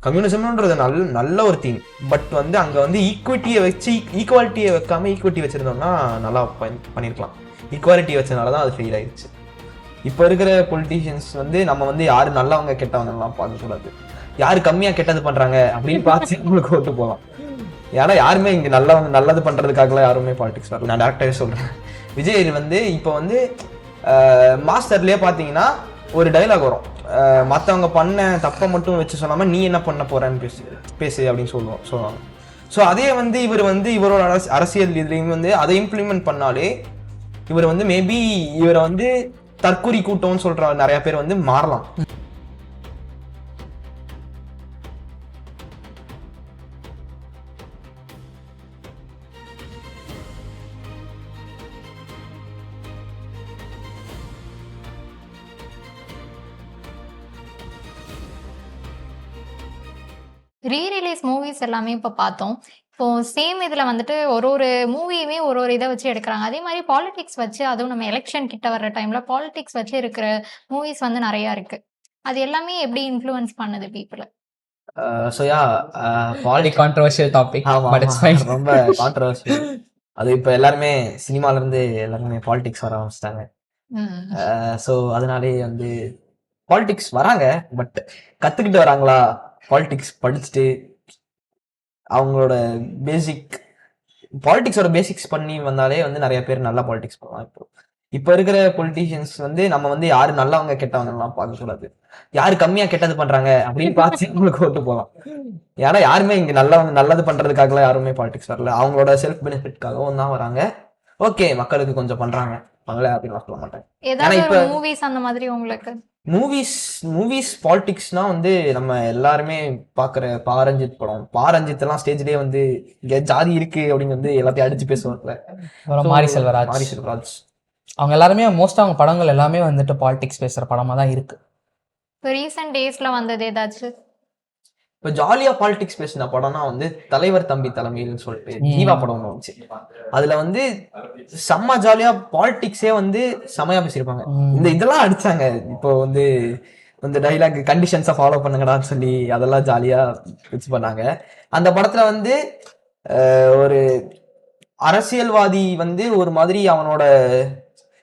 கம்யூனிசம்ன்றது நல்ல ஒரு theme. But வந்து அங்கே வந்து ஈக்குவாலிட்டியை வைக்காம ஈக்குவிட்டி வச்சுருந்தோம்னா நல்லா பண்ணியிருக்கலாம். ஈக்குவாலிட்டி வச்சதுனால தான் அது ஃபெயில் ஆயிடுச்சு. இப்போ இருக்கிற பொலிட்டீஷியன்ஸ் வந்து நம்ம வந்து யாரு நல்லவங்க கெட்டவங்கலாம் பார்க்கக்கூடாது, யாரு கம்மியாக கெட்டது பண்ணுறாங்க அப்படின்னு பார்த்து உங்களுக்கு ஓட்டு போகலாம். ஏன்னா யாருமே இங்கே நல்லது பண்ணுறதுக்காகலாம் யாருமே பாலிடிக்ஸ் வரல. நான் டேரக்டாகவே சொல்கிறேன். விஜய் வந்து இப்போ வந்து மாஸ்டர்லேயே பார்த்தீங்கன்னா ஒரு டைலாக் வரும், மற்றவங்க பண்ண தப்பை மட்டும் வச்சு சொல்லாமல் நீ என்ன பண்ண போறேன்னு பேசு அப்படின்னு சொல்லுவாங்க. ஸோ அதே வந்து இவரோட அரசியல் இதுலேயும் வந்து அதை இம்ப்ளிமெண்ட் பண்ணாலே இவர் வந்து மேபி இவரை வந்து தற்கொலை கூட்டம்னு சொல்ற நிறைய பேர் வந்து மாறலாம். ரீரிலீஸ் மூவிஸ் எல்லாமே இப்போ பார்த்தோம். இப்போ சேம் இதில் வந்துட்டு ஒரு மூவியுமே ஒரு இதை வச்சு எடுக்கிறாங்க. அதே மாதிரி பாலிடிக்ஸ் வச்சு, அதுவும் நம்ம எலெக்ஷன் கிட்ட வர்ற டைம்ல பாலிடிக்ஸ் வச்சு இருக்கிற மூவிஸ் வந்து நிறையா இருக்கு. அது எல்லாமே எப்படி இன்ஃப்ளூயன்ஸ் பண்ணுது பீப்புளை? Controversial topic, but it's fine. ரொம்ப கான்ட்ரோவர்ஷியல். அது இப்போ எல்லாருமே சினிமால இருந்து எல்லாருமே பாலிடிக்ஸ் வர ஆரம்பிச்சிட்டாங்க. ஸோ அதனாலே வந்து பாலிடிக்ஸ் வராங்க, பட் கத்துக்கிட்டு வராங்களா? பாலிடிக்ஸ் படிச்சுட்டு அவங்களோட பாலிடிக்ஸோட பேசிக்ஸ் பண்ணி வந்தாலே வந்து நிறைய பேர் நல்லா பாலிடிக்ஸ் பண்ணலாம். இப்போ இருக்கிற பொலிட்டீஷியன்ஸ் வந்து நம்ம வந்து யாரு நல்லவங்க கெட்டவங்கலாம் பார்க்கக்கூடாது, யாரு கம்மியா கெட்டது பண்றாங்க அப்படின்னு பார்த்து அவங்களுக்கு ஓட்டு போகலாம். ஏன்னா யாருமே இங்க நல்லது பண்றதுக்காகலாம் யாருமே பாலிடிக்ஸ் வரல. அவங்களோட செல்ஃப் பெனிஃபிட்காகவும் தான் வராங்க. ஓகே, மக்களுக்கு கொஞ்சம் பண்றாங்க அப்படின்னு சொல்ல மாட்டேன். மூவிஸ் பாலிடிக்ஸ்னா வந்து நம்ம எல்லாருமே பாக்குற பாரஞ்சித் படம். பாரஞ்சித் எல்லாம் ஸ்டேஜ்லயே வந்து இங்க ஜாதி இருக்கு அப்படின்னு வந்து எல்லாத்தையும் அடிச்சு பேசுவாங்கல்ல. மாரி செல்வராஜ் அவங்க எல்லாருமே மோஸ்டா அவங்க படங்கள் எல்லாமே வந்துட்டு பாலிடிக்ஸ் பேசுற படமா தான் இருக்கு. இப்போ ரீசெண்ட் டேஸ்ல வந்தது ஏதாச்சும் இப்போ ஜாலியா பாலிடிக்ஸ் பேசின படம்னா வந்து தலைவர் தம்பி தலைமையில்னு சொல்லிட்டு ஜீவா படம் வந்துச்சு. அதுல வந்து செம்ம ஜாலியா பாலிடிக்ஸே வந்து செமையா பேசியிருப்பாங்க. இதெல்லாம் அடிச்சாங்க. இப்போ வந்து இந்த டைலாக் கண்டிஷன்ஸை ஃபாலோ பண்ணுங்கடான்னு சொல்லி அதெல்லாம் ஜாலியா பிக்ஸ் பண்ணாங்க. அந்த படத்துல வந்து ஒரு அரசியல்வாதி வந்து ஒரு மாதிரி அவனோட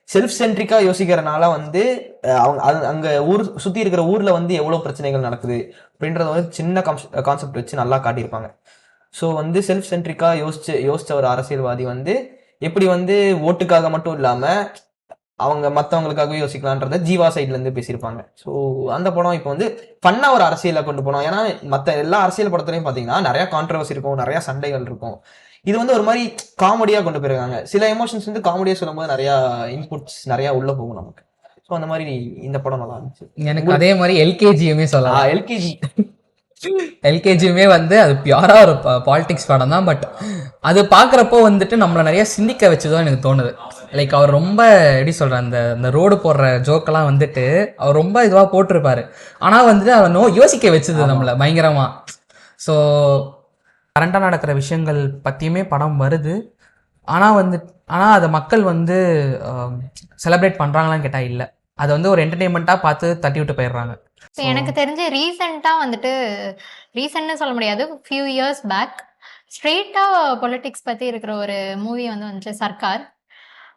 செல்ஃப் சென்ட்ரிக்கா யோசிக்கிறனால வந்து அங்க சுத்தி இருக்கிற ஊர்ல வந்து எவ்வளவு பிரச்சனைகள் நடக்குது அப்படின்றத வந்து சின்ன கான்செப்ட் வச்சு நல்லா காட்டியிருப்பாங்க. ஸோ வந்து செல்ஃப் சென்ட்ரிக்கா யோசிச்ச ஒரு அரசியல்வாதி வந்து எப்படி வந்து ஓட்டுக்காக மட்டும் இல்லாம அவங்க மற்றவங்களுக்காகவே யோசிக்கலான்றத ஜீவா சைட்ல இருந்து பேசியிருப்பாங்க. ஸோ அந்த படம் இப்போ வந்து ஃபன்னா ஒரு அரசியலை கொண்டு போனோம். ஏன்னா மற்ற எல்லா அரசியல் படத்துலையும் பார்த்தீங்கன்னா நிறைய கான்ட்ரவர்சி இருக்கும், நிறைய சண்டைகள் இருக்கும். இது வந்து ஒரு மாதிரி காமெடியா கொண்டு போயிருக்காங்க. சில எமோஷன்ஸ் வந்து காமெடியா சொல்லும் போது நிறைய இன்புட்ஸ் நிறைய உள்ள போகும் நமக்கு. ஸோ அந்த மாதிரி இந்த படம் நல்லா இருந்துச்சு. எனக்கு அதே மாதிரி எல்கேஜியுமே சொல்லலாம். எல்கேஜியுமே வந்து அது பியூரா ஒரு பாலிடிக்ஸ் படம் தான். பட் அது பார்க்குறப்போ வந்துட்டு நம்மளை நிறைய சிந்திக்க வச்சுதான் எனக்கு தோணுது. லைக் அவர் ரொம்ப எப்படி சொல்ற அந்த ரோடு போடுற ஜோக்கெல்லாம் வந்துட்டு அவர் ரொம்ப இதுவாக போட்டிருப்பாரு. ஆனால் வந்துட்டு அவர் யோசிக்க வச்சுது நம்மளை பயங்கரமா. ஸோ கரண்டாக நடக்கிற விஷயங்கள் பற்றியுமே படம் வருது. ஆனால் அதை மக்கள் வந்து செலிப்ரேட் பண்ணுறாங்களான்னு கேட்டால் இல்லை. அதை வந்து ஒரு என்டர்டெயின்மெண்ட்டாக பார்த்து தட்டி விட்டு போயிடுறாங்க. எனக்கு தெரிஞ்சு ரீசெண்ட்னு சொல்ல முடியாது, ஃபியூ இயர்ஸ் பேக் ஸ்ட்ரெயிட்டாக பொலிட்டிக்ஸ் பற்றி இருக்கிற ஒரு மூவி வந்துச்சு சர்க்கார்.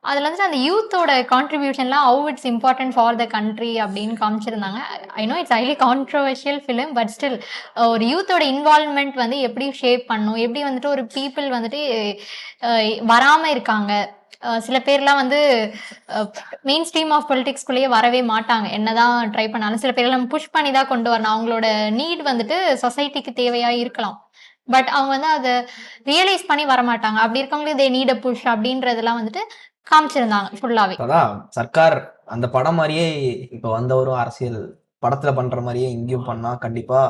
அதில் வந்துட்டு அந்த யூத்தோட கான்ட்ரிபியூஷன்லாம் how it's important for the country அப்படின்னு காமிச்சிருந்தாங்க. I know it's highly controversial film, but still ஒரு யூத்தோட இன்வால்வ்மெண்ட் வந்து எப்படி ஷேப் பண்ணும், எப்படி வந்துட்டு ஒரு பீப்புள் வந்துட்டு வராமல் இருக்காங்க. சில பேர்லாம் வந்து மெயின் ஸ்ட்ரீம் ஆஃப் பொலிட்டிக்ஸ்குள்ளேயே வரவே மாட்டாங்க, என்னதான் ட்ரை பண்ணாலும். சில பேர்லாம் புஷ் பண்ணி தான் கொண்டு வரணும். அவங்களோட நீட் வந்துட்டு சொசைட்டிக்கு தேவையாக இருக்கலாம், பட் அவங்க வந்து அதை ரியலைஸ் பண்ணி வரமாட்டாங்க. அப்படி இருக்கவங்களுக்கு தே நீட் அ புஷ் அப்படின்றதெல்லாம் வந்துட்டு காமிச்சிருந்தாங்க ஃபுல்லாவே. அதான் சர்க்கார் அந்த படம் மாதிரியே இப்போ வந்தவரும் அரசியல் படத்துல பண்ற மாதிரியே இங்கேயும் பண்ணா கண்டிப்பா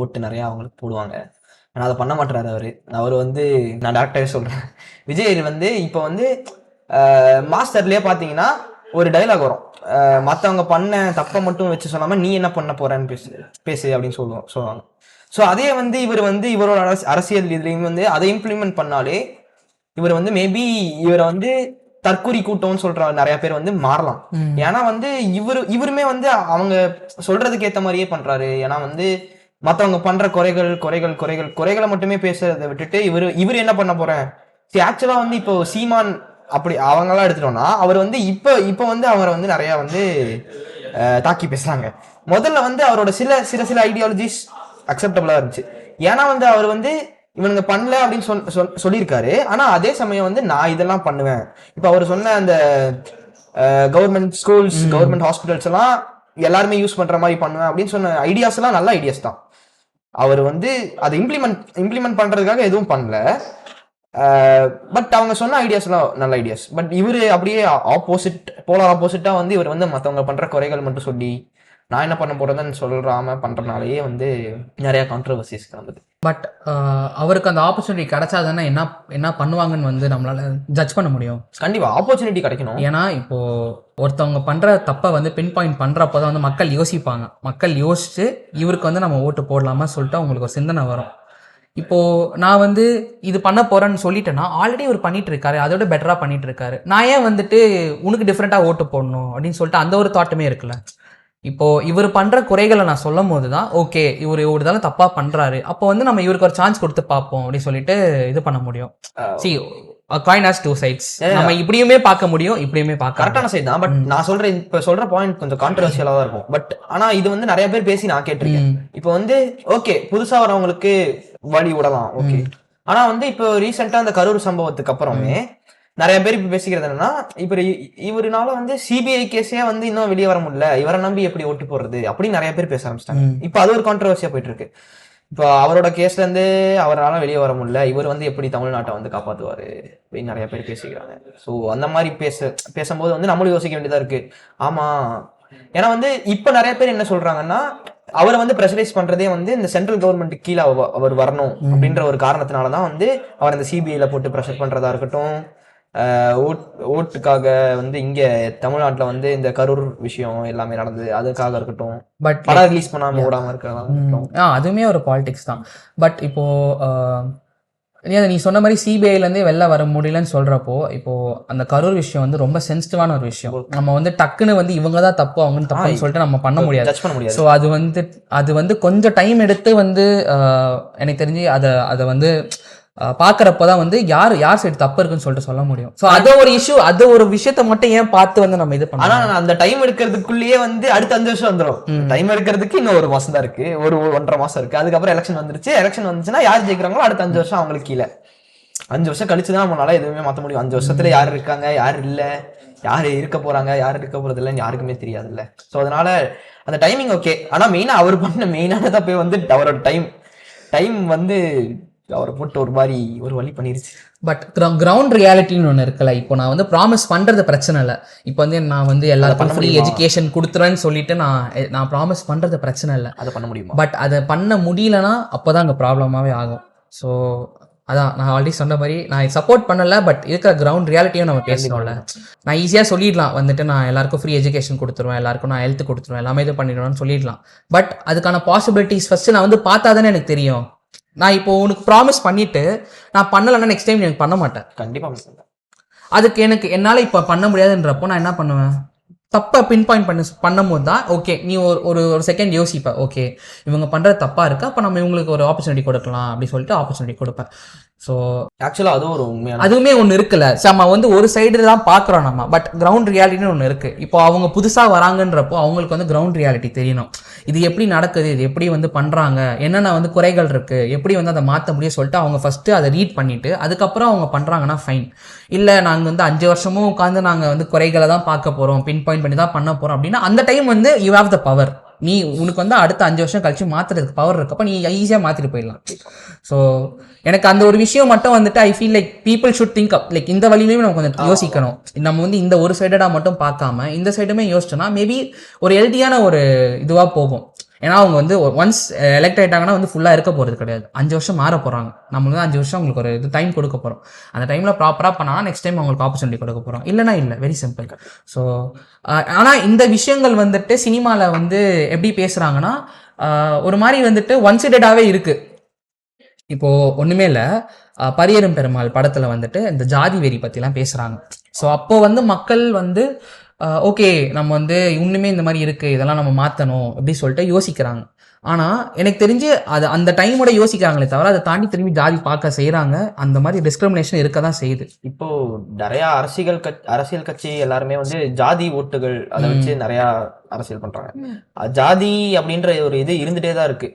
ஓட்டு நிறைய அவங்களுக்கு போடுவாங்க. ஆனா அதை பண்ண மாட்டாரு அவர் வந்து. நான் டேரக்டாவே சொல்றேன். விஜய் வந்து இப்போ வந்து மாஸ்டர்லயே பாத்தீங்கன்னா ஒரு டைலாக் வரும், மற்றவங்க பண்ண தப்பை மட்டும் வச்சு சொல்லாம நீ என்ன பண்ண போறேன்னு பேசு அப்படின்னு சொல்லுவாங்க. ஸோ அதே வந்து இவரோட அரசியல் இதுலையும் வந்து அதை இம்ப்ளிமெண்ட் பண்ணாலே இவர் வந்து மேபி இவரை வந்து தற்கொலை கூட்டம்னு சொல்ற நிறைய பேர் வந்து மாறலாம். ஏன்னா வந்து இவருமே வந்து அவங்க சொல்றதுக்கு ஏத்த மாதிரியே பண்றாரு. ஏன்னா வந்து மத்தவங்க பண்ற குறைகளை மட்டுமே பேசுறதை விட்டுட்டு இவர் என்ன பண்ண போறேன். ஆக்சுவலா வந்து இப்போ சீமான் அப்படி அவங்கெல்லாம் எடுத்துட்டோம்னா அவர் வந்து இப்ப வந்து அவரை வந்து நிறைய வந்து தாக்கி பேசுறாங்க. முதல்ல வந்து அவரோட சில ஐடியாலஜிஸ் அக்செப்டபிளா இருந்துச்சு. ஏன்னா வந்து அவர் வந்து இவனுங்க பண்ணல அப்படின்னு சொல்லியிருக்காரு. ஆனா அதே சமயம் வந்து நான் இதெல்லாம் பண்ணுவேன். இப்ப அவர் சொன்ன அந்த கவர்மெண்ட் ஸ்கூல்ஸ், கவர்மெண்ட் ஹாஸ்பிட்டல்ஸ் எல்லாம் எல்லாருமே யூஸ் பண்ற மாதிரி பண்ணுவேன் அப்படின்னு சொன்ன ஐடியாஸ் எல்லாம் நல்ல ஐடியாஸ் தான். அவர் வந்து அதை இம்ப்ளிமெண்ட் பண்றதுக்காக எதுவும் பண்ணல. பட் அவங்க சொன்ன ஐடியாஸ் எல்லாம் நல்ல ஐடியாஸ். பட் இவரு அப்படியே போலார் ஆப்போசிட்டா வந்து இவர் வந்து மத்தவங்க பண்ற குறைகள் மட்டும் சொல்லி நான் என்ன பண்ண போறேன்னு சொல்றாம பண்றதுனாலயே வந்து நிறைய கான்ட்ரவர்சிஸ் கிளம்புது. பட் அவருக்கு அந்த ஆப்பர்ச்சுனிட்டி கிடைச்சாதானே என்ன பண்ணுவாங்கன்னு வந்து நம்மளால ஜட்ஜ் பண்ண முடியும். கண்டிப்பா ஆப்பர்ச்சுனிட்டி கிடைக்கணும். ஏன்னா இப்போ ஒருத்தவங்க பண்ற தப்பை வந்து பின் பாயிண்ட் பண்றப்பதான் வந்து மக்கள் யோசிப்பாங்க. மக்கள் யோசிச்சு இவருக்கு வந்து நம்ம ஓட்டு போடலாமா சொல்லிட்டு அவங்களுக்கு ஒரு சிந்தனை வரும். இப்போ நான் வந்து இது பண்ண போறேன்னு சொல்லிட்டேன்னா ஆல்ரெடி இவர் பண்ணிட்டு இருக்காரு, அதோட பெட்டரா பண்ணிட்டு இருக்காரு. நான் ஏன் வந்துட்டு உனக்கு டிஃப்ரெண்டா ஓட்டு போடணும் அப்படின்னு சொல்லிட்டு அந்த ஒரு தாட்டுமே இருக்குல்ல. இப்போ இவர் பண்ற குறைகளை நான் சொல்லும் போதுதான் ஓகே இவர் இதெல்லாம் தப்பா பண்றாரு, அப்போ வந்து நம்ம இவருக்கு ஒரு சான்ஸ் கொடுத்து பார்ப்போம் அப்படின்னு சொல்லிட்டு இது பண்ண முடியும். See, a coin has two sides. நம்ம இப்படியுமே பார்க்க முடியும், இப்படியுமே பார்க்க. கரெக்டான சைடு தான். பட் நான் சொல்ற பாயிண்ட் கொஞ்சம் கான்ட்ரவர்சியலா தான் இருக்கும். பட் ஆனா இது வந்து நிறைய பேர் பேசி நான் கேட்டிருக்கேன். இப்போ வந்து ஓகே புதுசா வரவங்களுக்கு வழி விடலாம், ஓகே. ஆனா வந்து இப்போ ரீசெண்டா அந்த கரூர் சம்பவத்துக்கு அப்புறமே நிறைய பேர் இப்ப பேசிக்கிறது என்னன்னா, இப்ப இவருனால வந்து சிபிஐ கேஸே வந்து இன்னும் வெளியே வர முடியல, இவரை நம்பி எப்படி ஓட்டு போடுறது அப்படின்னு நிறைய பேர் பேச ஆரம்பிச்சிட்டாங்க. இப்ப அது ஒரு கான்ட்ரவர்சியா போயிட்டு இருக்கு. இப்போ அவரோட கேஸ்ல இருந்து அவரால் வெளியே வர முடியல, இவர் வந்து எப்படி தமிழ்நாட்டை வந்து காப்பாத்துவாரு அப்படின்னு நிறைய பேர் பேசிக்கிறாங்க. ஸோ அந்த மாதிரி பேசும்போது வந்து நம்மளும் யோசிக்க வேண்டியதா இருக்கு. ஆமா, ஏன்னா வந்து இப்ப நிறைய பேர் என்ன சொல்றாங்கன்னா, அவரை வந்து ப்ரெஷரைஸ் பண்றதே வந்து இந்த சென்ட்ரல் கவர்மெண்ட் கீழே அவர் வரணும் அப்படின்ற ஒரு காரணத்தினாலதான் வந்து அவர் இந்த சிபிஐல போட்டு ப்ரெஷர் பண்றதா இருக்கட்டும், ஓட்டுக்காக வந்து இங்க தமிழ்நாட்டுல வந்து இந்த கரூர் விஷயம் எல்லாமே நடந்தது அதுக்காக இருக்கட்டும், பட் படம் ரிலீஸ் பண்ணாம ஓடாம இருக்கலாம், அதுவுமே ஒரு பாலிடிக்ஸ் தான். பட் இப்போ நீ சொன்ன மாதிரி சிபிஐல இருந்தே வெளில வர முடியலன்னு சொல்றப்போ, இப்போ அந்த கரூர் விஷயம் வந்து ரொம்ப சென்சிட்டிவான ஒரு விஷயம். நம்ம வந்து டக்குன்னு வந்து இவங்க தான் தப்பு அவங்கன்னு தப்புன்னு சொல்லிட்டு நம்ம பண்ண முடியாது. ஸோ அது வந்து கொஞ்சம் டைம் எடுத்து வந்து எனக்கு தெரிஞ்சு அதை வந்து பாக்குறப்பதான் வந்து யார் சைடு தப்பு இருக்குன்னு சொல்லிட்டு சொல்ல முடியும். சோ அது ஒரு இஷ்யூ, அது ஒரு விஷயத்த மட்டும் ஏன் பார்த்து வந்து நம்ம இது பண்ணலாம். ஆனா அந்த டைம் எடுக்கிறதுக்குள்ளேயே வந்து அடுத்த 5 வருஷம் வந்துடும். டைம் எடுக்கிறதுக்கு இன்னும் 1 மாசம் தான் இருக்கு, 1.5 மாசம் இருக்கு. அதுக்கப்புறம் எலெக்ஷன் வந்துருச்சு. எலெக்ஷன் வந்துச்சுன்னா யார் ஜெயிக்கிறாங்களோ அடுத்த 5 வருஷம் அவங்களுக்கு கீழே. 5 வருஷம் கழிச்சுதான் நம்மளால எதுவுமே மாத்த முடியும். 5 வருஷத்துல யார் இருக்காங்க, யார் இல்ல, யாரு இருக்க போறாங்க, யார் இருக்க போறது இல்லைன்னு யாருக்குமே தெரியாது இல்ல. சோ அதனால அந்த டைமிங் ஓகே. ஆனா மெயினா அவர் பண்ண மெயினான தப்பே வந்து அவரோட டைம் வந்து அவரை போட்டு ஒரு மாதிரி ஒரு வழி பண்ணிருச்சு. பட் கிரவுண்ட் ரியாலிட்டின்னு ஒன்று இருக்குல்ல. இப்போ நான் வந்து ப்ராமிஸ் பண்றது பிரச்சனை இல்லை. இப்போ வந்து நான் வந்து எல்லாருக்கும் ஃப்ரீ எஜுகேஷன் கொடுத்துறேன்னு சொல்லிட்டு நான் ப்ராமிஸ் பண்றது பிரச்சனை இல்லை, அதை பண்ண முடியுமா? பட் அதை பண்ண முடியலன்னா அப்போதான் அங்கே ப்ராப்ளமாவே ஆகும். ஸோ அதான் நான் ஆல்ரெடி சொன்ன மாதிரி நான் சப்போர்ட் பண்ணல, பட் இருக்கிற கிரவுண்ட் ரியாலிட்டியும் நம்ம பேசணும்ல. நான் ஈஸியாக சொல்லிடலாம் வந்துட்டு நான் எல்லாருக்கும் ஃப்ரீ எஜுகேஷன் கொடுத்துருவேன், எல்லாருக்கும் நான் ஹெல்த் கொடுத்துருவேன், எல்லாமே இது பண்ணிடுவேன்னு சொல்லிடலாம். பட் அதுக்கான பாசிபிலிட்டிஸ் ஃபர்ஸ்ட் நான் வந்து பார்த்தா தானே எனக்கு தெரியும். நான் இப்போ உனக்கு ப்ராமிஸ் பண்ணிட்டு நான் பண்ணலைன்னா நெக்ஸ்ட் டைம் எனக்கு பண்ண மாட்டேன். கண்டிப்பா அதுக்கு என்னால் இப்போ பண்ண முடியாதுன்றப்போ நான் என்ன பண்ணுவேன்? தப்பை பின் பாயிண்ட் பண்ணும்போது தான் ஓகே நீ ஒரு செகண்ட் யோசிப்ப, ஓகே இவங்க பண்றது தப்பா இருக்கு, அப்போ நம்ம இவங்களுக்கு ஒரு ஆப்பர்ச்சுனிட்டி கொடுக்கலாம் அப்படின்னு சொல்லிட்டு ஆப்பர்ச்சுனிட்டி கொடுப்பேன். ஸோ ஆக்சுவலா அதுவுமே ஒன்று இருக்குல்ல. நம்ம வந்து ஒரு சைடு தான் பார்க்குறோம் நம்ம, பட் கிரவுண்ட் ரியாலிட்டின்னு ஒன்று இருக்கு. இப்போ அவங்க புதுசாக வராங்கன்றப்போ அவங்களுக்கு வந்து கிரவுண்ட் ரியாலிட்டி தெரியணும். இது எப்படி நடக்குது, இது எப்படி வந்து பண்றாங்க, என்னென்ன வந்து குறைகள் இருக்கு, எப்படி வந்து அதை மாற்ற முடியும் சொல்லிட்டு அவங்க ஃபர்ஸ்ட் அதை ரீட் பண்ணிட்டு அதுக்கப்புறம் அவங்க பண்றாங்கன்னா ஃபைன். இல்லை நாங்கள் வந்து 5 வருஷமும் உட்காந்து நாங்கள் வந்து குறைகளை தான் பார்க்க போறோம், பின் பாயிண்ட் பண்ணி தான் பண்ண போறோம் அப்படின்னா அந்த டைம் வந்து யூ ஹேவ் த பவர். உனக்கு வந்து அடுத்த 5 வருஷம் கழிச்சு மாத்துறதுக்கு பவர் இருக்கப்ப நீ ஈஸியாக மாத்திட்டு போயிடலாம். ஸோ எனக்கு அந்த ஒரு விஷயம் மட்டும் வந்துட்டு I feel like people should think up like இந்த வழியிலையும் நம்ம கொஞ்சம் யோசிக்கணும். நம்ம வந்து இந்த ஒரு சைடடா மட்டும் பார்க்காம இந்த சைடுமே யோசிச்சோம்னா மேபி ஒரு ஹெல்த்தியான ஒரு இதுவா போகும். ஏன்னா அவங்க வந்து ஒன்ஸ் எலெக்ட் ஆயிட்டாங்கன்னா வந்து ஃபுல்லாக இருக்க போகிறது கிடையாது. 5 வருஷம் மாற போகிறாங்க. நம்ம வந்து 5 வருஷம் அவங்களுக்கு ஒரு இது டைம் கொடுக்க போகிறோம். அந்த டைமில் ப்ராப்பராக பண்ணால் நெக்ஸ்ட் டைம் அவங்களுக்கு ஆப்பர்ச்சுனிட்டி கொடுக்க போகிறோம். இல்லைனா இல்லை, வெரி சிம்பிள். ஸோ ஆனால் இந்த விஷயங்கள் வந்துட்டு சினிமாவில் வந்து எப்படி பேசுகிறாங்கன்னா ஒரு மாதிரி வந்துட்டு ஒன் சைடடாகவே இருக்குது. இப்போது ஒன்றுமே இல்லை, பரியரும் பெருமாள் படத்தில் வந்துட்டு இந்த ஜாதி வெறி பற்றிலாம் பேசுகிறாங்க. ஸோ அப்போ வந்து மக்கள் வந்து ஓகே நம்ம வந்து இன்னுமே இந்த மாதிரி இருக்குது, இதெல்லாம் நம்ம மாற்றணும் அப்படி சொல்லிட்டு யோசிக்கிறாங்க. ஆனால் எனக்கு தெரிஞ்சு அது அந்த டைமோட யோசிக்கிறாங்களே தவிர அதை தாண்டி திரும்பி ஜாதி பார்க்க செய்கிறாங்க. அந்த மாதிரி டிஸ்கிரிமினேஷன் இருக்க தான் செய்யுது. இப்போ நிறைய அரசியல் கட்சி எல்லாருமே வந்து ஜாதி ஓட்டுகள் அதை வச்சு நிறைய அரசியல் பண்றாங்க. ஜாதி அப்படின்ற ஒரு இது இருந்துட்டே தான் இருக்கு.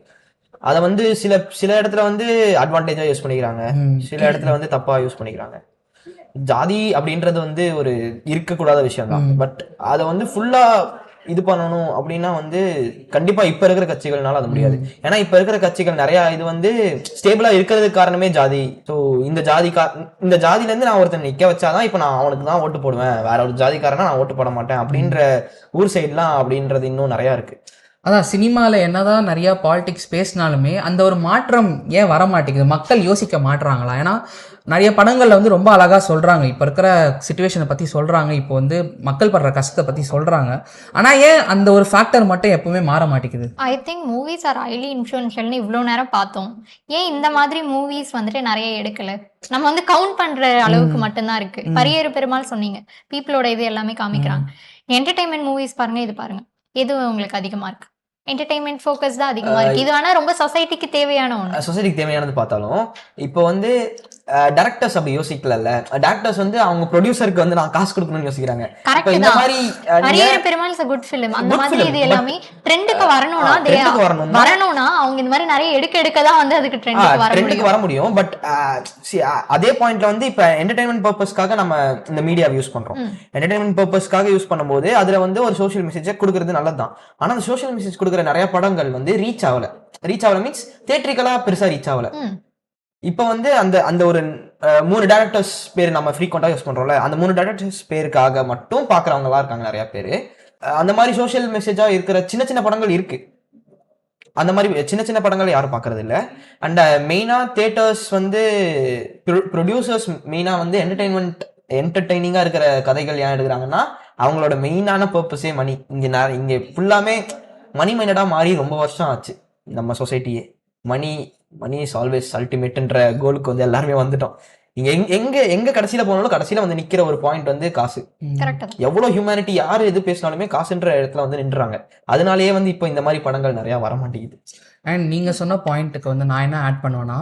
அதை வந்து சில இடத்துல வந்து அட்வான்டேஜா யூஸ் பண்ணிக்கிறாங்க, சில இடத்துல வந்து தப்பா யூஸ் பண்ணிக்கிறாங்க. ஜாதி அப்படின்றது வந்து ஒரு இருக்கக்கூடாத விஷயம் தான். பட் அதை வந்து ஃபுல்லா இது பண்ணணும் அப்படின்னா வந்து கண்டிப்பா இப்ப இருக்கிற கட்சிகள்னால அது முடியாது. ஏன்னா இப்ப இருக்கிற கட்சிகள் நிறைய இது வந்து ஸ்டேபிளா இருக்கிறதுக்கு காரணமே ஜாதி. ஸோ இந்த ஜாதியில இருந்து நான் ஒருத்தன் நிக்க வச்சாதான் இப்ப நான் அவனுக்கு தான் ஓட்டு போடுவேன், வேற ஒரு ஜாதிக்காரனா நான் ஓட்டு போட மாட்டேன் அப்படின்ற ஊர் சைட்லாம் அப்படின்றது இன்னும் நிறைய இருக்கு. அதான் சினிமாவில் என்னதான் நிறையா பாலிடிக்ஸ் பேசினாலுமே அந்த ஒரு மாற்றம் ஏன் வர மாட்டேங்குது? மக்கள் யோசிக்க மாட்டுறாங்களா? ஏன்னா நிறைய படங்களில் வந்து ரொம்ப அழகாக சொல்கிறாங்க, இப்போ இருக்கிற சுச்சுவேஷனை பற்றி சொல்கிறாங்க, இப்போ வந்து மக்கள் படுற கஷ்டத்தை பற்றி சொல்கிறாங்க. ஆனால் ஏன் அந்த ஒரு ஃபேக்டர் மட்டும் எப்பவுமே மாற மாட்டேங்குது? I think movies are highly இன்ஃப்ளூயன்ஷியல்னு இவ்வளோ நேரம் பார்த்தோம். ஏன் இந்த மாதிரி மூவிஸ் வந்துட்டு நிறைய எடுக்கல? நம்ம வந்து கவுண்ட் பண்ற அளவுக்கு மட்டும்தான் இருக்கு. பரியேறு பெருமாள் சொன்னீங்க, பீப்புளோட இது எல்லாமே காமிக்கிறாங்க. என்டர்டைன்மெண்ட் மூவிஸ் பாருங்க, இது பாருங்க, எது உங்களுக்கு அதிகமா இருக்கு? என்டர்டைன்மெண்ட் ஃபோக்கஸ் தான் அதிகமா இருக்கு. இது ஆனா ரொம்ப சொசைட்டிக்கு தேவையான ஒன்று. சொசைட்டிக்கு தேவையானது பார்த்தாலும் இப்போ வந்து டைரக்டர்ஸ் அப்படி யோசிக்கல. டைரக்டர்ஸ் வந்து அவங்க ப்ரொடியூசருக்கு வந்து நான் காசு கொடுக்கணும்னு யோசிக்கிறாங்க. கரெக்ட் இந்த தான். மாதிரி Pariyerum Perumal is a good film. அந்த மாதிரி இது எல்லாமே ட்ரெண்டுக்கு வரணும்னா அவங்க இந்த மாதிரி நிறைய எடுக்க தான் வந்து அதுக்கு ட்ரெண்டுக்கு வர முடியும். பட் அதே பாயிண்ட்ல வந்து இப்ப என்டர்டைன்மெண்ட் பர்பஸ்க்காக நம்ம இந்த மீடியாவை யூஸ் பண்றோம். என்டர்டைன்மெண்ட் பர்பஸ்க்காக யூஸ் பண்ணும்போது அதுல வந்து ஒரு சோஷியல் மெசேஜை கொடுக்கறது நல்லதுதான். ஆனா அந்த சோஷியல் மெசேஜ் கொடுக்குற நிறைய படங்கள் வந்து ரீச் ஆகல மீன்ஸ் தியேட்டரிக்கலா பெருசா ரீச் ஆகல. இப்ப வந்து அந்த ஒரு 3 டைரக்டர்ஸ் பேர் நம்ம ஃப்ரீக்வெண்டா யூஸ் பண்றோம்ல, அந்த 3 டைரக்டர்ஸ் பேருக்காக மட்டும் பாக்குறவங்களா இருக்காங்க நிறைய பேரு. அந்த மாதிரி சோஷியல் மெசேஜா இருக்கிற சின்ன சின்ன படங்கள் இருக்கு. அந்த மாதிரி சின்ன சின்ன படங்கள் யாரும் பாக்குறது இல்ல. அண்ட் மெயினா தியேட்டர்ஸ் வந்து ப்ரொடியூசர்ஸ் மெயினா வந்து என்டர்டைனிங்கா இருக்கிற கதைகள் ஏன் எடுக்கிறாங்கன்னா அவங்களோட மெயினான பர்பஸே மணி. இங்க ஃபுல்லாமே மணி மைண்டடா மாறி ரொம்ப வருஷம் ஆச்சு நம்ம சொசைட்டியே. மணி இஸ் ஆல்வேஸ் அல்டிமேட்ன்ற கோலுக்கு வந்து எல்லாருமே வந்துட்டோம். நீங்க எங்க கடைசியில போனாலும் கடைசியில வந்து நிக்கிற ஒரு பாயிண்ட் வந்து காசு. எவ்வளவு ஹியூமனிட்டி யாரு எது பேசினாலுமே காசுன்ற இடத்துல வந்து நின்றுறாங்க. அதனாலயே வந்து இப்போ இந்த மாதிரி படங்கள் நிறைய வர மாட்டேங்குது. அண்ட் நீங்கள் சொன்ன பாயிண்ட்டுக்கு வந்து நான் என்ன ஆட் பண்ணுவேன்னா,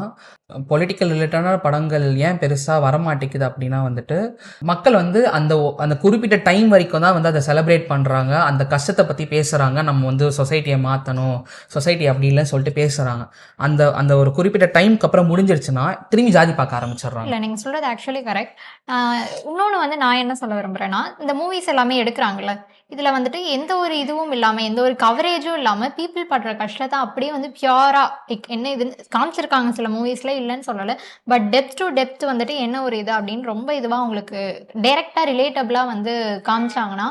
பொலிட்டிக்கல் ரிலேட்டடான படங்கள் ஏன் பெருசாக வரமாட்டேங்குது அப்படின்னா வந்துட்டு மக்கள் வந்து அந்த குறிப்பிட்ட டைம் வரைக்கும் தான் வந்து அதை செலிப்ரேட் பண்ணுறாங்க, அந்த கஷ்டத்தை பற்றி பேசுகிறாங்க, நம்ம வந்து சொசைட்டியை மாற்றணும், சொசைட்டி அப்படி இல்லைன்னு சொல்லிட்டு பேசுகிறாங்க. அந்த ஒரு குறிப்பிட்ட டைமுக்கு அப்புறம் முடிஞ்சிருச்சுன்னா திரும்பி ஜாதி பார்க்க ஆரம்பிச்சிடுறாங்க. இல்லை, நீங்கள் சொல்கிறது ஆக்சுவலி கரெக்ட். இன்னொன்று வந்து நான் என்ன சொல்ல விரும்புகிறேன்னா, இந்த மூவிஸ் எல்லாமே எடுக்கிறாங்கல்ல, இதில் வந்துட்டு எந்த ஒரு இதுவும் இல்லாமல் எந்த ஒரு கவரேஜும் இல்லாமல் பீப்புள் படுற கஷ்டத்தை அப்படியே வந்து பியூரா என்ன இது காமிச்சிருக்காங்க சில மூவிஸில், இல்லைன்னு சொல்லலை. பட் டெப்த் டு டெப்த் வந்துட்டு என்ன ஒரு இது அப்படின்னு ரொம்ப இதுவாக உங்களுக்கு டைரெக்டாக ரிலேட்டபிளாக வந்து காமிச்சாங்கன்னா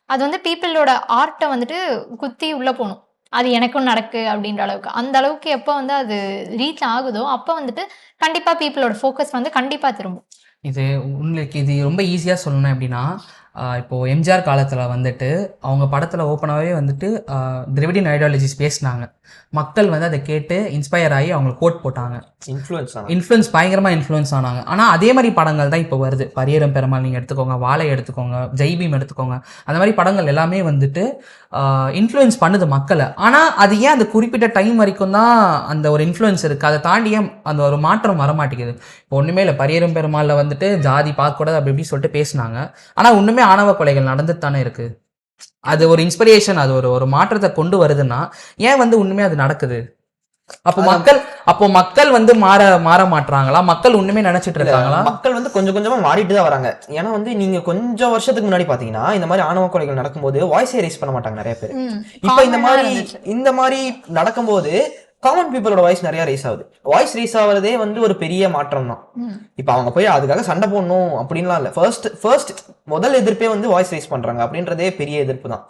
அது வந்து பீப்புளோட ஆர்ட்டை வந்துட்டு குத்தி உள்ளே போகணும். அது எனக்கும் நடக்கு அப்படின்ற அளவுக்கு, அந்த அளவுக்கு எப்போ வந்து அது ரீச் ஆகுதோ அப்போ வந்துட்டு கண்டிப்பாக பீப்புளோட ஃபோக்கஸ் வந்து கண்டிப்பாக திரும்பும். இது ரொம்ப ஈஸியாக சொல்லணும் எப்படின்னா, இப்போது எம்ஜிஆர் காலத்தில் வந்துட்டு அவங்க படத்தில் ஓப்பனாகவே வந்துட்டு திராவிடியன் ஐடியாலஜிஸ் பேசினாங்க. மக்கள் வந்து அதை கேட்டு இன்ஸ்பயர் ஆகி அவங்களை கோட் போட்டாங்க, இன்ஃப்ளூயன்ஸ் பயங்கரமாக இன்ஃப்ளூயன்ஸ் ஆனாங்க. ஆனால் அதே மாதிரி படங்கள் தான் இப்போ வருது. பரியேறும் பெருமாள் நீங்கள் எடுத்துக்கோங்க, வாழை எடுத்துக்கோங்க, ஜெய்பீம் எடுத்துக்கோங்க, அந்த மாதிரி படங்கள் எல்லாமே வந்துட்டு இன்ஃப்ளூயன்ஸ் பண்ணுது மக்களை. ஆனால் அது ஏன் அந்த குறிப்பிட்ட டைம் வரைக்கும் தான் அந்த ஒரு இன்ஃப்ளூயன்ஸ் இருக்குது, அதை தாண்டி ஏன் அந்த ஒரு மாற்றம் வரமாட்டேங்குது? இப்போ ஒன்றுமே இல்லை, பரியேறும் பெருமாளில் வந்துட்டு ஜாதி பார்க்கக்கூடாது அப்படி இப்படி சொல்லிட்டு பேசினாங்க. ஆனால் ஒன்றுமே ஆணவ கொலைகள் நடந்துட்டு தானே இருக்குது. அது ஒரு இன்ஸ்பிரேஷன், அது ஒரு மாற்றத்தை கொண்டு வருதுன்னா ஏன் வந்து உண்மையே அது நடக்குது? அப்போ மக்கள் வந்து மாற மாட்டாங்களா? மக்கள் உண்மையே நினைச்சிட்டு இருக்காங்களா? மக்கள் வந்து கொஞ்சம் கொஞ்சமா மாறிட்டு தான் வராங்க. ஏன்னா வந்து நீங்க கொஞ்சம் வருஷத்துக்கு முன்னாடி பாத்தீங்கன்னா இந்த மாதிரி ஆணவ கொலைகள் நடக்கும்போது வாய்ஸே ரைஸ் பண்ண மாட்டாங்க நிறைய பேர். இப்ப இந்த மாதிரி நடக்கும்போது காமன் பீப்புளோட வாய்ஸ் நிறைய ரைஸ் ஆகுது. வாய்ஸ் ரைஸ் ஆகுறதே வந்து ஒரு பெரிய மாற்றம் தான். இப்ப அவங்க போய் அதுக்காக சண்டை போடணும் அப்படின்லாம் இல்ல. ஃபர்ஸ்ட் முதல் எதிர்ப்பே வந்து வாய்ஸ் ரைஸ் பண்றாங்க அப்படின்றதே பெரிய எதிர்ப்பு தான்.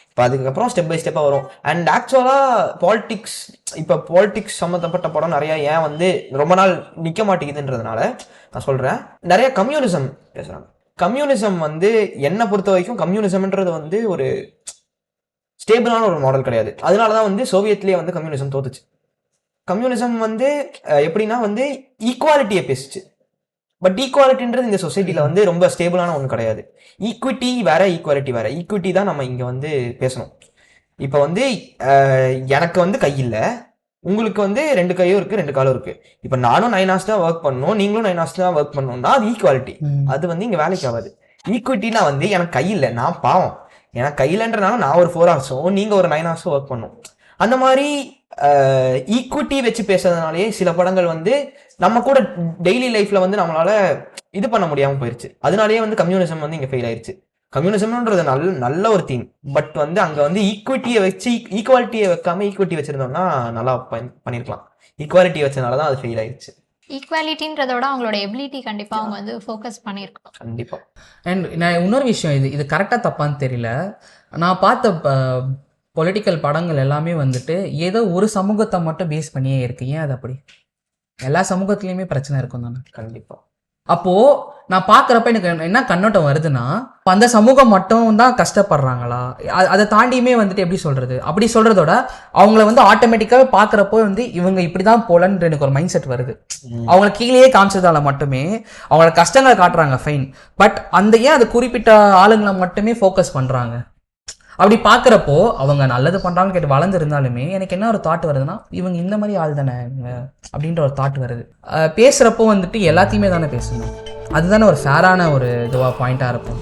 இப்போ அதுக்கப்புறம் ஸ்டெப் பை ஸ்டெப்பா வரும். அண்ட் ஆக்சுவலா பாலிடிக்ஸ் சம்மந்தப்பட்ட படம் நிறைய ஏன் வந்து ரொம்ப நாள் நிக்க மாட்டேங்குதுன்றதுனால நான் சொல்றேன், நிறைய கம்யூனிசம் பேசுறாங்க. கம்யூனிசம் வந்து என்னை பொறுத்த வரைக்கும் கம்யூனிசம்ன்றது வந்து ஒரு ஸ்டேபிளான ஒரு மாடல் கிடையாது. அதனாலதான் வந்து சோவியத்லயே வந்து கம்யூனிசம் தோத்துச்சு. கம்யூனிசம் வந்து எப்படின்னா வந்து ஈக்குவாலிட்டியை பேசுச்சு. பட் ஈக்குவாலிட்டின்றது இந்த சொசைட்டில வந்து ரொம்ப ஸ்டேபிளான ஒன்று கிடையாது. ஈக்விட்டி வேற, ஈக்குவாலிட்டி வேற. ஈக்விட்டி தான் நம்ம இங்க வந்து பேசணும். இப்போ வந்து எனக்கு வந்து கை இல்லை, உங்களுக்கு வந்து 2 கையும் இருக்கு 2 காலும் இருக்கு. இப்போ நானும் 9 hours தான் ஒர்க் பண்ணணும், நீங்களும் 9 hours தான் ஒர்க் பண்ணணும்னா அது ஈக்குவாலிட்டி. அது வந்து இங்க வேலைக்கு ஆகாது. ஈக்குவிட்டினா வந்து எனக்கு கை இல்லை, நான் பாவம், எனக்கு கை இல்லைன்றனால நான் ஒரு 4 hours நீங்க ஒரு 9 hours ஒர்க் பண்ணணும். அந்த மாதிரி ஈக்குவிட்டி வச்சு பேசுறதுனாலேயே சில படங்கள் வந்து நம்ம கூட டெய்லி லைஃப்ல வந்து நம்மளால இது பண்ண முடியாம போயிருச்சு. அதனாலேயே வந்து கம்யூனிசம் வந்து இங்க ஃபெயில் ஆயிருச்சு. கம்யூனிசம்ன்றது நல்ல ஒரு தீம், பட் வந்து அங்க வந்து ஈக்குவிட்டியை வச்சு ஈக்குவாலிட்டியை வைக்காம ஈக்குவிட்டி வச்சிருந்தோம்னா நல்லா பண்ணிருக்கலாம். ஈக்குவாலிட்டி வச்சதுனாலதான் அது ஃபெயில் ஆயிருச்சு. ஈக்குவாலிட்டின்றத விட அவங்களோட எபிலிட்டி கண்டிப்பா அவங்க வந்து ஃபோக்கஸ் பண்ணியிருக்கணும். கண்டிப்பா. அண்ட் நான் இன்னொரு விஷயம், இது கரெக்டாக தப்பான்னு தெரியல, நான் பார்த்த பொலிட்டிக்கல் படங்கள் எல்லாமே வந்துட்டு ஏதோ ஒரு சமூகத்தை மட்டும் பேஸ் பண்ணியே இருக்கு. ஏன் அது அப்படி? எல்லா சமூகத்துலேயுமே பிரச்சனை இருக்கும் தானே. கண்டிப்பா. அப்போது நான் பார்க்குறப்ப எனக்கு என்ன கண்ணோட்டம் வருதுன்னா, இப்போ அந்த சமூகம் மட்டும் தான் கஷ்டப்படுறாங்களா, அதை தாண்டியுமே வந்துட்டு எப்படி சொல்கிறது, அப்படி சொல்கிறதோட அவங்கள வந்து ஆட்டோமேட்டிக்காகவே பார்க்குறப்போ வந்து இவங்க இப்படி தான் போலன்ற எனக்கு ஒரு மைண்ட் செட் வருது. அவங்கள கீழேயே காமிச்சதால மட்டுமே அவங்களோட கஷ்டங்களை காட்டுறாங்க, ஃபைன். பட் அந்த ஏன் அது குறிப்பிட்ட ஆளுங்களை மட்டுமே ஃபோக்கஸ் பண்ணுறாங்க? அப்படி பார்க்குறப்போ அவங்க நல்லது பண்ணுறாங்கன்னு கேட்டு வளர்ந்துருந்தாலுமே எனக்கு என்ன ஒரு தாட் வருதுன்னா, இவங்க இந்த மாதிரி ஆள் தானே இவங்க அப்படின்ற ஒரு தாட் வருது. பேசுகிறப்போ வந்துட்டு எல்லாத்தையுமே தானே பேசணும், அதுதானே ஒரு ஃபேரான ஒரு இதுவாக பாயிண்ட்டாக இருக்கும்.